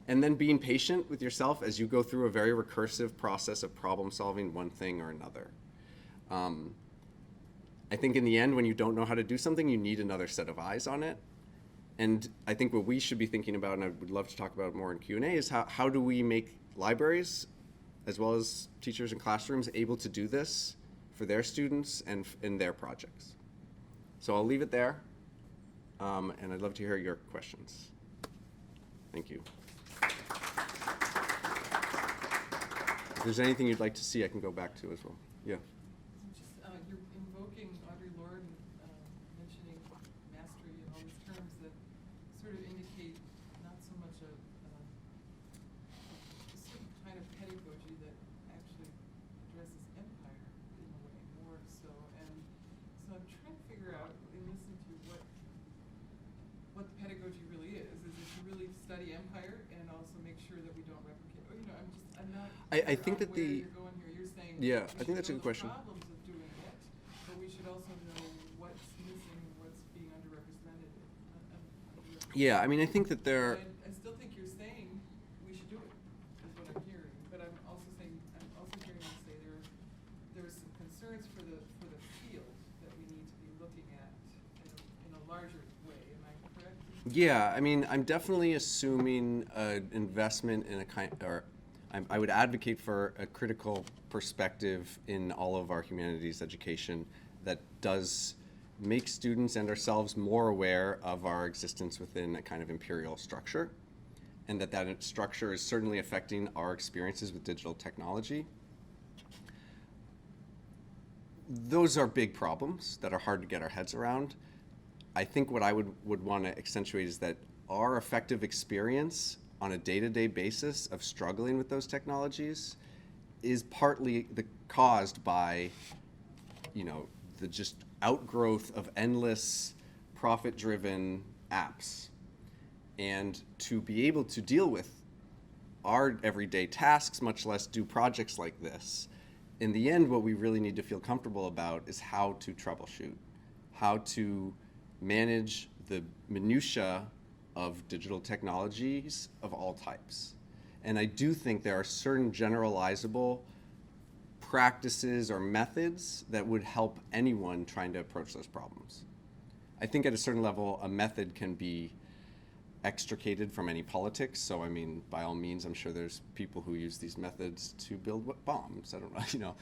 Speaker 1: and then being patient with yourself as you go through a very recursive process of problem solving one thing or another. I think in the end, when you don't know how to do something, you need another set of eyes on it. And I think what we should be thinking about, and I would love to talk about more in Q&A, is how do we make libraries, as well as teachers and classrooms, able to do this for their students and in their projects. So I'll leave it there, and I'd love to hear your questions. Thank you. If there's anything you'd like to see, I can go back to as well. Yeah.
Speaker 2: You're invoking Audre Lorde, mentioning mastery and all these terms that sort of indicate not so much a certain kind of pedagogy that actually addresses empire in a way more so. And so I'm trying to figure out and listen to what the pedagogy really is. Is it to really study empire and also make sure that we don't replicate? I'm not.
Speaker 1: I think that
Speaker 2: where you're going here. You're saying
Speaker 1: yeah, I think that's a good question.
Speaker 2: Problems of doing it, but we should also know what's missing, what's being underrepresented.
Speaker 1: Yeah, I mean, I think that there.
Speaker 2: I still think you're saying we should do it, is what I'm hearing. But I'm also hearing you say there are some concerns for the field that we need to be looking at in a larger way. Am I correct?
Speaker 1: Yeah, I mean, I'm definitely assuming an investment in I would advocate for a critical perspective in all of our humanities education that does make students and ourselves more aware of our existence within a kind of imperial structure, and that structure is certainly affecting our experiences with digital technology. Those are big problems that are hard to get our heads around. I think what I would want to accentuate is that our effective experience on a day-to-day basis of struggling with those technologies is partly caused by, the just outgrowth of endless profit-driven apps. And to be able to deal with our everyday tasks, much less do projects like this, in the end, what we really need to feel comfortable about is how to troubleshoot, how to manage the minutia of digital technologies of all types. And I do think there are certain generalizable practices or methods that would help anyone trying to approach those problems. I think at a certain level, a method can be extricated from any politics. So, I mean, by all means, I'm sure there's people who use these methods to build bombs. I don't know,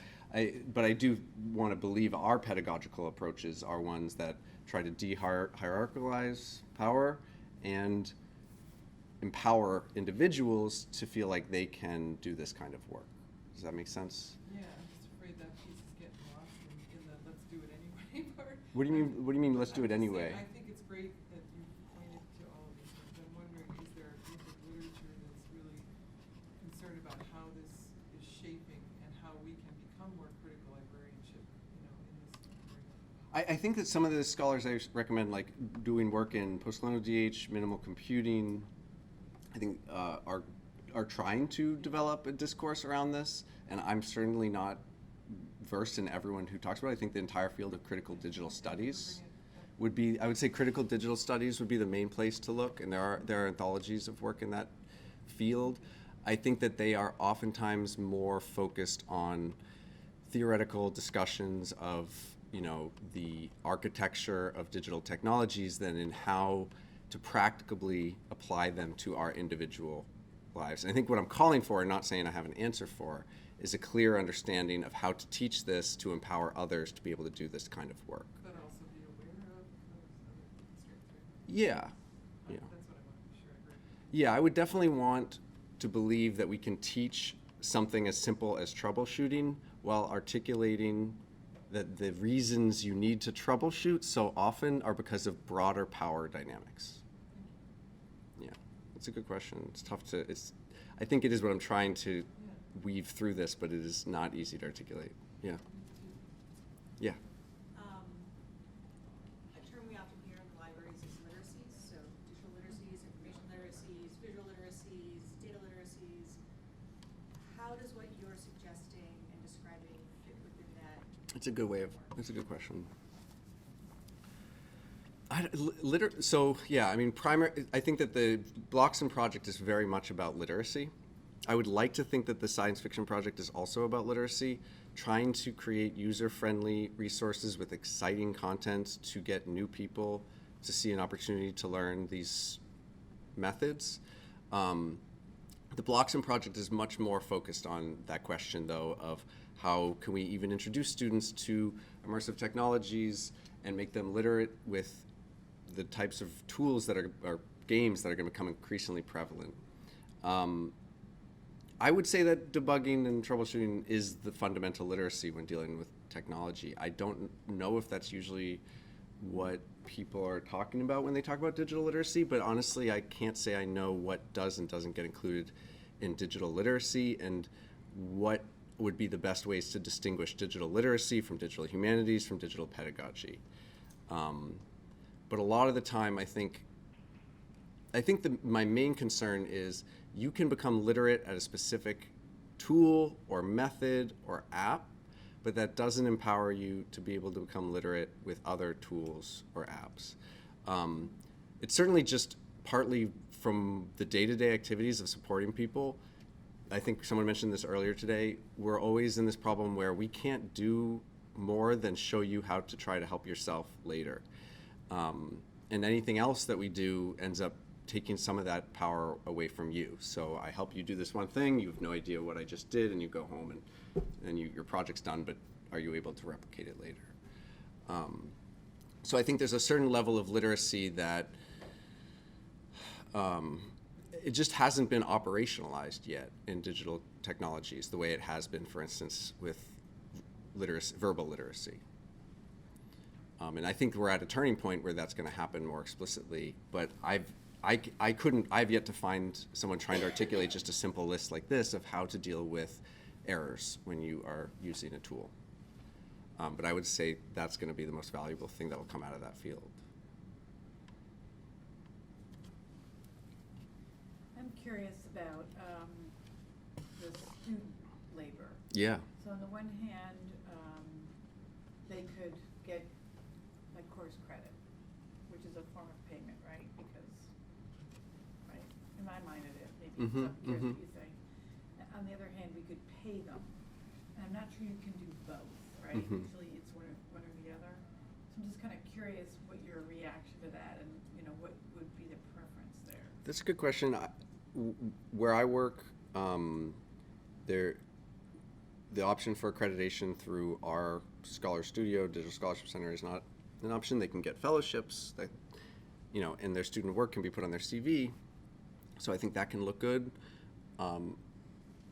Speaker 1: but I do want to believe our pedagogical approaches are ones that try to de-hierarchalize power and empower individuals to feel like they can do this kind of work. Does that make sense?
Speaker 2: Yeah, I'm just afraid that piece is getting lost in the let's do it anyway part.
Speaker 1: What do you mean? What do you mean? Let's do it anyway?
Speaker 2: I think it's great that you pointed to all of these things
Speaker 1: I think that some of the scholars I recommend, like doing work in postcolonial DH, minimal computing, I think are trying to develop a discourse around this, and I'm certainly not versed in everyone who talks about it. I think the entire field of critical digital studies would be, I would say critical digital studies would be the main place to look, and there are anthologies of work in that field. I think that they are oftentimes more focused on theoretical discussions of, you know, the architecture of digital technologies than in how to practically apply them to our individual lives. And I think what I'm calling for, and not saying I have an answer for, is a clear understanding of how to teach this to empower others to be able to do this kind of work.
Speaker 2: But also be aware of those other
Speaker 1: Yeah.
Speaker 2: That's what I want to be sure I agree.
Speaker 1: Yeah, I would definitely want to believe that we can teach something as simple as troubleshooting while articulating that the reasons you need to troubleshoot so often are because of broader power dynamics. Yeah, that's a good question. It's tough to, I think it is what I'm trying to weave through this, but it is not easy to articulate. Yeah. Yeah.
Speaker 3: A term we often hear in the libraries is literacies, so digital literacies, information literacies, visual literacies, data literacies. How does what you're suggesting and describing fit within that?
Speaker 1: That's a good way of, that's a good question. I mean, I think that the Bloxham project is very much about literacy. I would like to think that the science fiction project is also about literacy, trying to create user-friendly resources with exciting content to get new people to see an opportunity to learn these methods. The Bloxham project is much more focused on that question, though, of how can we even introduce students to immersive technologies and make them literate with the types of tools that are games that are going to become increasingly prevalent. I would say that debugging and troubleshooting is the fundamental literacy when dealing with technology. I don't know if that's usually what people are talking about when they talk about digital literacy, but honestly, I can't say I know what does and doesn't get included in digital literacy and what would be the best ways to distinguish digital literacy from digital humanities, from digital pedagogy. But a lot of the time, I think my main concern is you can become literate at a specific tool or method or app, but that doesn't empower you to be able to become literate with other tools or apps. It's certainly just partly from the day-to-day activities of supporting people. I think someone mentioned this earlier today. We're always in this problem where we can't do more than show you how to try to help yourself later. And anything else that we do ends up taking some of that power away from you. So I help you do this one thing, you have no idea what I just did, and you go home and your project's done, but are you able to replicate it later? So I think there's a certain level of literacy that it just hasn't been operationalized yet in digital technologies the way it has been, for instance, with verbal literacy. And I think we're at a turning point where that's going to happen more explicitly, but I've yet to find someone trying to articulate just a simple list like this of how to deal with errors when you are using a tool. But I would say that's going to be the most valuable thing that will come out of that field.
Speaker 4: I'm curious about the student labor.
Speaker 1: Yeah.
Speaker 4: So on the one hand, they could get like course credit, which is a form of payment, right? Because, right, in my mind it is. Maybe I'm curious what you think. On the other hand, we could pay them. And I'm not sure you can do both, right? Usually it's one or the other. So I'm just kind of curious what your reaction to that and, you know, what would be the preference there.
Speaker 1: That's a good question. Where I work, the option for accreditation through our Scholar Studio, Digital Scholarship Center, is not an option. They can get fellowships that, you know, and their student work can be put on their CV. So I think that can look good.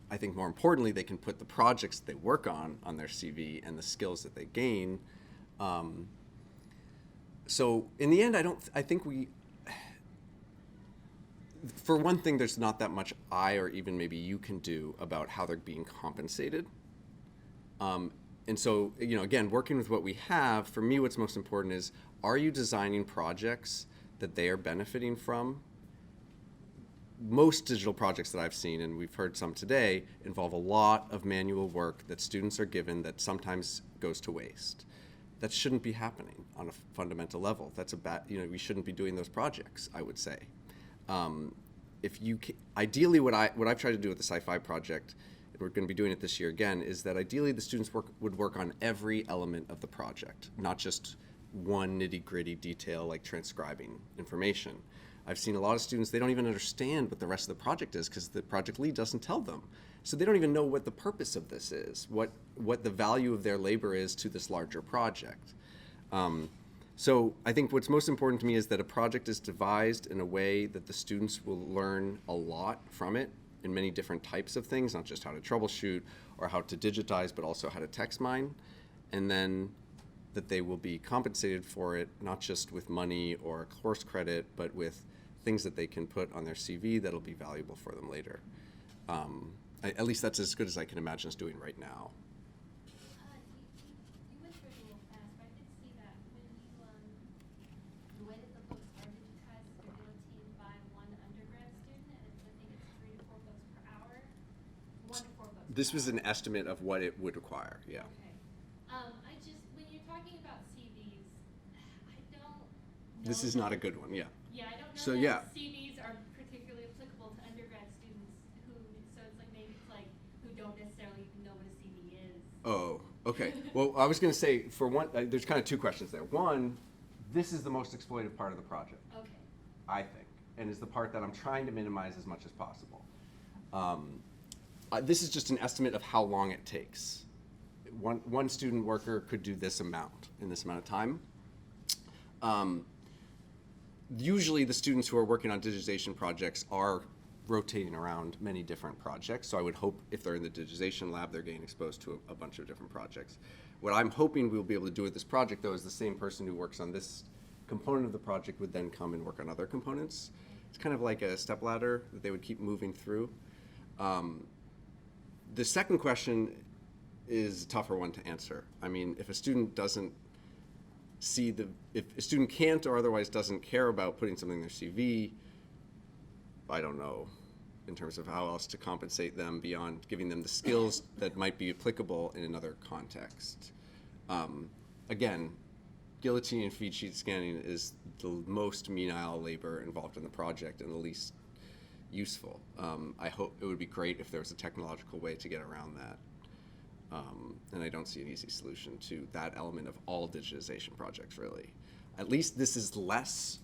Speaker 1: I think more importantly, they can put the projects they work on their CV and the skills that they gain. So in the end, I think for one thing, there's not that much I or even maybe you can do about how they're being compensated. And so, again, working with what we have, for me, what's most important is, are you designing projects that they are benefiting from? Most digital projects that I've seen, and we've heard some today, involve a lot of manual work that students are given that sometimes goes to waste. That shouldn't be happening on a fundamental level. That's a bad, we shouldn't be doing those projects, I would say. Ideally, what I've tried to do with the Sci-Fi project, and we're going to be doing it this year again, is that ideally the students would work on every element of the project, not just one nitty-gritty detail like transcribing information. I've seen a lot of students, they don't even understand what the rest of the project is because the project lead doesn't tell them. So they don't even know what the purpose of this is, what the value of their labor is to this larger project. So I think what's most important to me is that a project is devised in a way that the students will learn a lot from it in many different types of things, not just how to troubleshoot or how to digitize, but also how to text mine. And then that they will be compensated for it, not just with money or course credit, but with things that they can put on their CV that'll be valuable for them later. At least that's as good as I can imagine us doing right now.
Speaker 5: You went through it a little fast, but I did see that when the way that the books are digitized, they're guillotined by one undergrad student, and I think it's 3 to 4 books per hour. 1 to 4 books.
Speaker 1: This
Speaker 5: per
Speaker 1: was
Speaker 5: hour.
Speaker 1: an estimate of what it would require, yeah.
Speaker 5: Okay. When you're talking about CVs, I don't know.
Speaker 1: This is not a good one, yeah.
Speaker 5: Yeah, I don't know
Speaker 1: So,
Speaker 5: that
Speaker 1: yeah.
Speaker 5: CVs are particularly applicable to undergrad students so it's like maybe it's like who don't necessarily know what a CV is.
Speaker 1: Oh, okay. Well, I was going to say, for one, there's kind of two questions there. One, this is the most exploitive part of the project,
Speaker 5: Okay.
Speaker 1: I think, and is the part that I'm trying to minimize as much as possible. This is just an estimate of how long it takes. One student worker could do this amount in this amount of time. Usually the students who are working on digitization projects are rotating around many different projects, so I would hope if they're in the digitization lab, they're getting exposed to a bunch of different projects. What I'm hoping we'll be able to do with this project, though, is the same person who works on this component of the project would then come and work on other components. It's kind of like a stepladder that they would keep moving through. The second question is a tougher one to answer. I mean, if a student doesn't see if a student can't or otherwise doesn't care about putting something in their CV, I don't know in terms of how else to compensate them beyond giving them the skills that might be applicable in another context. Again, guillotine and feed sheet scanning is the most menial labor involved in the project and the least useful. I hope it would be great if there was a technological way to get around that. And I don't see an easy solution to that element of all digitization projects, really. At least this is less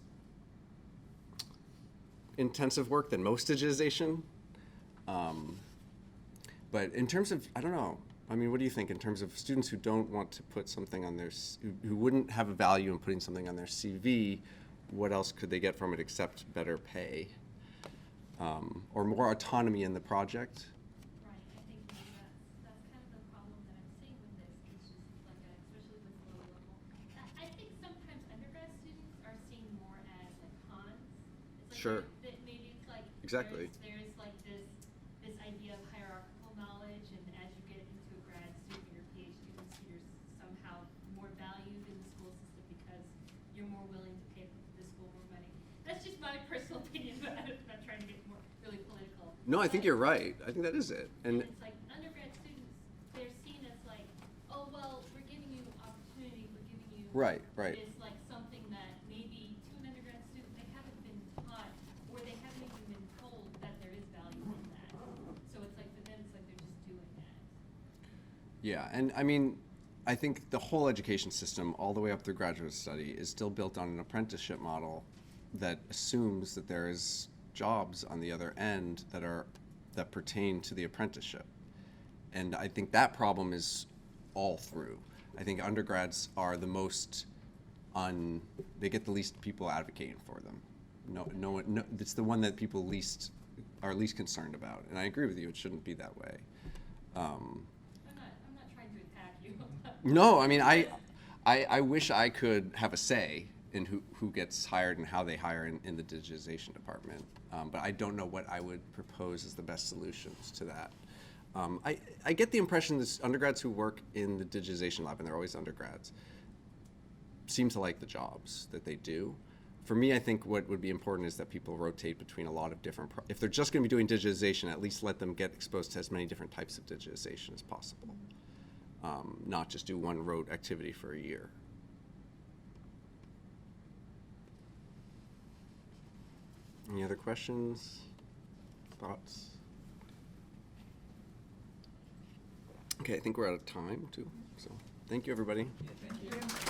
Speaker 1: intensive work than most digitization. But in terms of, I don't know, I mean, what do you think in terms of students who don't want to put something on their, who wouldn't have a value in putting something on their CV, what else could they get from it except better pay? Or more autonomy in the project?
Speaker 5: Right, I think maybe that's kind of the problem that I'm seeing with this, is just like, especially with low level. I think sometimes undergrad students are seen more as like cons. It's like
Speaker 1: Sure.
Speaker 5: Maybe it's like
Speaker 1: Exactly.
Speaker 5: there's like this idea of hierarchical knowledge, and as you get into a grad student or PhD student, you're somehow more valued in the school system because you're more willing to pay the school more money. That's just my personal opinion, but I'm not trying to get more really political.
Speaker 1: No, I think you're right. I think that is it.
Speaker 5: And it's like undergrad students, they're seen as like, oh, well, we're giving you opportunity, we're giving you.
Speaker 1: Right.
Speaker 5: It's like something that maybe to an undergrad student, they haven't been taught, or they haven't even been told that there is value in that. So it's like, for them, it's like they're just doing that.
Speaker 1: Yeah, and I mean, I think the whole education system, all the way up through graduate study, is still built on an apprenticeship model that assumes that there is jobs on the other end that pertain to the apprenticeship. And I think that problem is all through. I think undergrads are the most they get the least people advocating for them. No, it's the one that people are least concerned about. And I agree with you, it shouldn't be that way.
Speaker 5: I'm not trying to attack you.
Speaker 1: No, I mean, I wish I could have a say in who gets hired and how they hire in the digitization department. But I don't know what I would propose as the best solutions to that. I get the impression that undergrads who work in the digitization lab, and they're always undergrads, seem to like the jobs that they do. For me, I think what would be important is that people rotate between a lot of different, if they're just going to be doing digitization, at least let them get exposed to as many different types of digitization as possible. Not just do one rote activity for a year. Any other questions, thoughts? Okay, I think we're out of time too, so thank you, everybody.
Speaker 2: Thank you.